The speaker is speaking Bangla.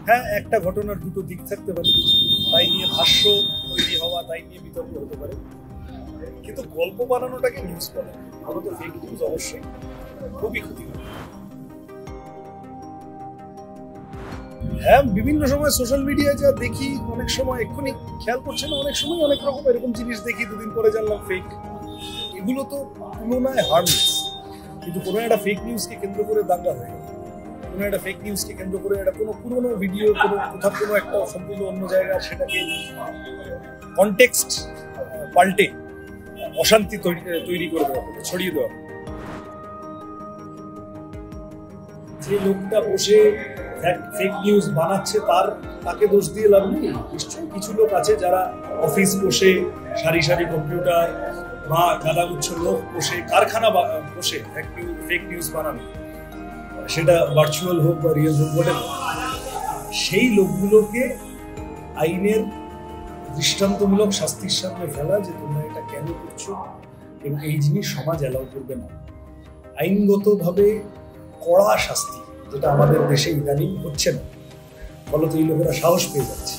হ্যাঁ, একটা ঘটনার দুটো দিক থাকতে পারে, তাই নিয়ে ভাষ্য তৈরি হওয়া, তাই নিয়ে বিতর্ক হতে পারে, কিন্তু গল্প বানানোটাকে নিউজ বলে। আমরা তো ফেক নিউজ অবশ্যই খুবই ক্ষতিকর। হ্যাঁ, বিভিন্ন সময় সোশ্যাল মিডিয়ায় যা দেখি, অনেক সময় এক্ষুনি খেয়াল করছে না, অনেক সময় অনেক রকম এরকম জিনিস দেখি, দুদিন পরে জানলাম ফেক। এগুলো তো তুলনায় হার্মলেস, কিন্তু কোনো একটা ফেক নিউজকে কেন্দ্র করে দাঙ্গা হয়ে গেল, কোনো একটা ফেক নিউজকে কেন্দ্র করে একটা কোনো পুরোনো ভিডিও কোথাও কোনো একটা সম্পূর্ণ অন্য জায়গায় সেটাকে কনটেক্সট পাল্টে অশান্তি তৈরি করে দেওয়া হবে, ছড়িয়ে দেওয়া হবে। যে লোকটা বসে ফেক নিউজ বানাচ্ছে তাকে দোষ দিয়ে লাভ নেই। নিশ্চয়ই কিছু লোক আছে যারা অফিস বসে সারি সারি কম্পিউটার বা গাদাগুচ্ছ লোক বসে কারখানা বসে ফেক নিউজ বানানো, সেটা ভার্চুয়াল হোক বা রিয়েল হোক, সেই লোকগুলোকে আইনের দৃষ্টান্তমূলক শাস্তির সামনে ফেলা, যে তোমরা এটা কেন করছো এবং এই জিনিস সমাজ অ্যালাউ করবে না। আইনগতভাবে কড়া শাস্তি, যেটা আমাদের দেশে ইদানিং হচ্ছে না, ফলত এই লোকেরা সাহস পেয়ে যাচ্ছে।